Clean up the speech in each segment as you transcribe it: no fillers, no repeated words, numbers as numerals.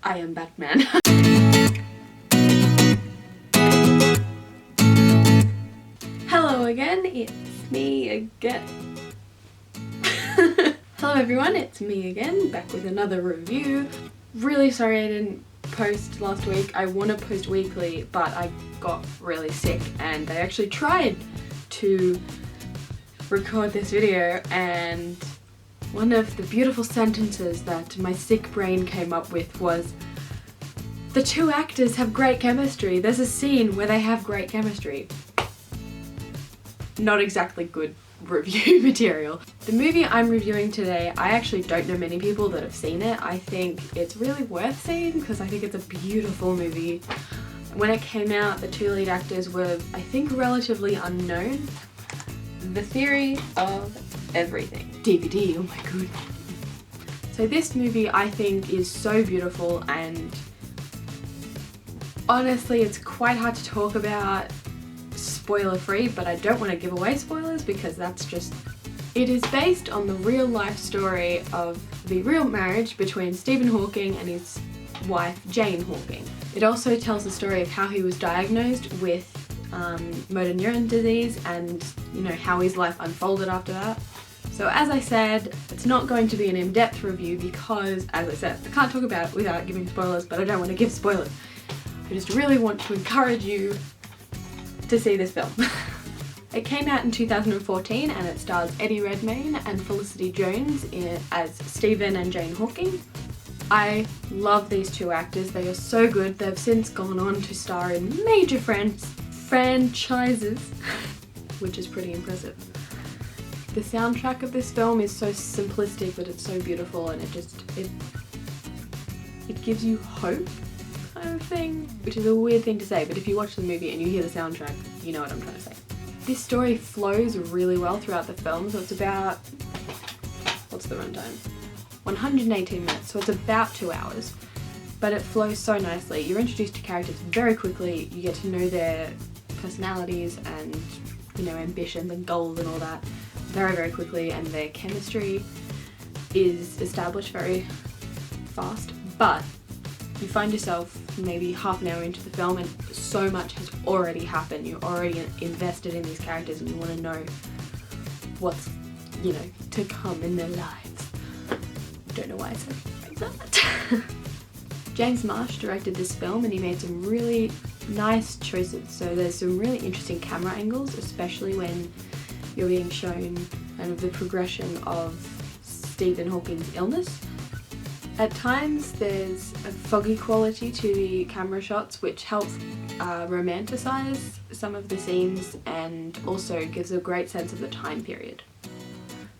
I am Batman. Hello again, it's me again. Hello everyone, it's me again, back with another review. Really sorry I didn't post last week. I want to post weekly, but I got really sick and I actually tried to record this video, and one of the beautiful sentences that my sick brain came up with was, "The two actors have great chemistry. There's a scene where they have great chemistry." Not exactly good review material. The movie I'm reviewing today, I actually don't know many people that have seen it. I think it's really worth seeing because I think it's a beautiful movie. When it came out, the two lead actors were, I think, relatively unknown. The Theory of Everything. DVD, oh my god. So this movie I think is so beautiful, and honestly it's quite hard to talk about spoiler free, but I don't want to give away spoilers because that's just... It is based on the real life story of the real marriage between Stephen Hawking and his wife Jane Hawking. It also tells the story of how he was diagnosed with motor neuron disease and, you know, how his life unfolded after that. So as I said, it's not going to be an in-depth review because, as I said, I can't talk about it without giving spoilers, but I don't want to give spoilers. I just really want to encourage you to see this film. It came out in 2014 and it stars Eddie Redmayne and Felicity Jones as Stephen and Jane Hawking. I love these two actors, they are so good. They've since gone on to star in major franchises, which is pretty impressive. The soundtrack of this film is so simplistic, but it's so beautiful, and it gives you hope, kind of thing, which is a weird thing to say, but if you watch the movie and you hear the soundtrack, you know what I'm trying to say. This story flows really well throughout the film, so it's about, what's the runtime? 118 minutes, so it's about 2 hours, but it flows so nicely. You're introduced to characters very quickly, you get to know their personalities and, you know, ambitions and goals and all that very, very quickly, and their chemistry is established very fast, but you find yourself maybe half an hour into the film and so much has already happened. You're already invested in these characters and you want to know what's, you know, to come in their lives. Don't know why I said that. James Marsh directed this film and he made some really nice choices. So there's some really interesting camera angles, especially when you're being shown kind of the progression of Stephen Hawking's illness. At times there's a foggy quality to the camera shots which helps romanticize some of the scenes and also gives a great sense of the time period.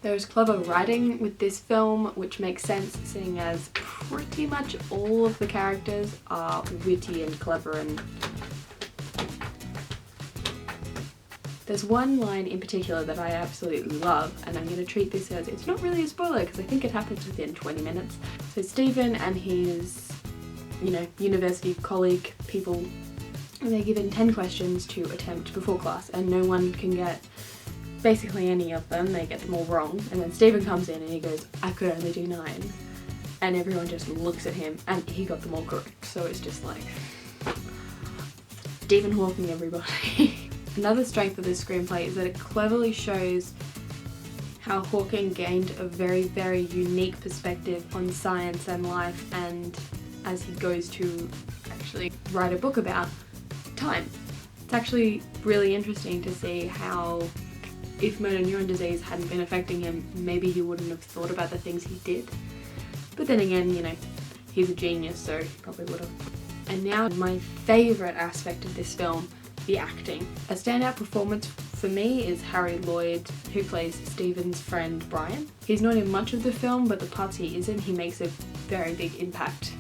There's clever writing with this film, which makes sense seeing as pretty much all of the characters are witty and clever, and there's one line in particular that I absolutely love, and I'm going to treat this as, it's not really a spoiler because I think it happens within 20 minutes. So Stephen and his, you know, university colleague people, they're given 10 questions to attempt before class and no one can get basically any of them, they get them all wrong, and then Stephen comes in and he goes, "I could only do 9. And everyone just looks at him and he got them all correct. So it's just like, Stephen Hawking, everybody. Another strength of this screenplay is that it cleverly shows how Hawking gained a very, very unique perspective on science and life, and as he goes to actually write a book about time. It's actually really interesting to see how, if motor neuron disease hadn't been affecting him, maybe he wouldn't have thought about the things he did. But then again, you know, he's a genius, so he probably would have. And now my favourite aspect of this film, the acting. A standout performance for me is Harry Lloyd, who plays Stephen's friend Brian. He's not in much of the film, but the parts he is in, he makes a very big impact.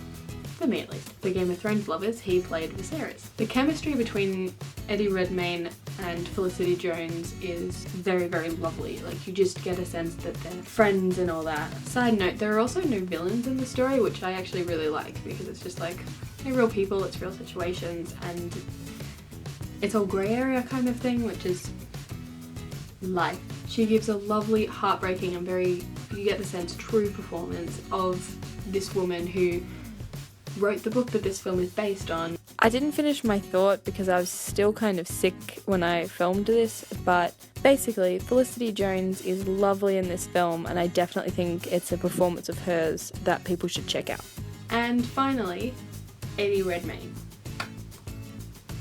For me at least. For Game of Thrones lovers, he played Viserys. The chemistry between Eddie Redmayne and Felicity Jones is very, very lovely. Like, you just get a sense that they're friends and all that. Side note, there are also no villains in the story, which I actually really like because it's just like, they're real people, it's real situations, and it's all grey area kind of thing, which is life. She gives a lovely, heartbreaking and very, you get the sense, true performance of this woman who wrote the book that this film is based on. I didn't finish my thought because I was still kind of sick when I filmed this, but basically Felicity Jones is lovely in this film, and I definitely think it's a performance of hers that people should check out. And finally, Eddie Redmayne.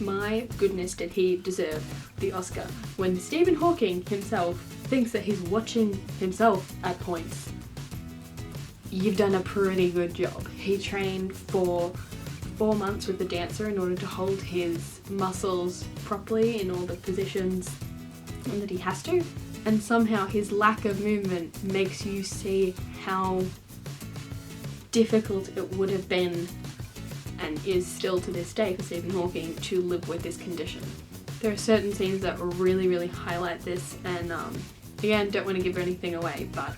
My goodness, did he deserve the Oscar when Stephen Hawking himself thinks that he's watching himself at points. You've done a pretty good job. He trained for 4 months with the dancer in order to hold his muscles properly in all the positions that he has to, and somehow his lack of movement makes you see how difficult it would have been and is still to this day for Stephen Hawking to live with this condition. There are certain scenes that really highlight this, and again, don't want to give anything away, but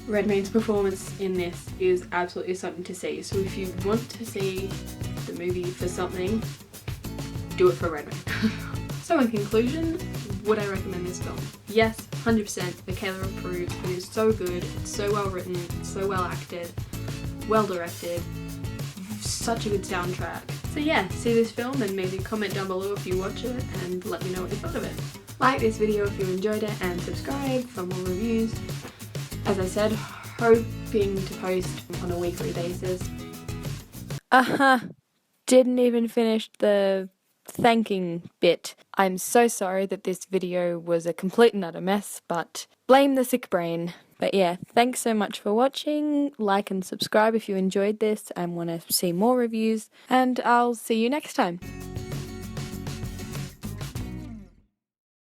Redmayne's performance in this is absolutely something to see. So if you want to see the movie for something, do it for Redmayne. So in conclusion, would I recommend this film? Yes, 100%. Michaela approves. It is so good, it's so well written, it's so well acted, well directed, such a good soundtrack. So yeah, see this film and maybe comment down below if you watch it and let me know what you thought of it. Like this video if you enjoyed it and subscribe for more reviews. As I said, hoping to post on a weekly basis. Didn't even finish the thanking bit. I'm so sorry that this video was a complete and utter mess, but blame the sick brain. But yeah, thanks so much for watching. Like and subscribe if you enjoyed this and want to see more reviews, and I'll see you next time.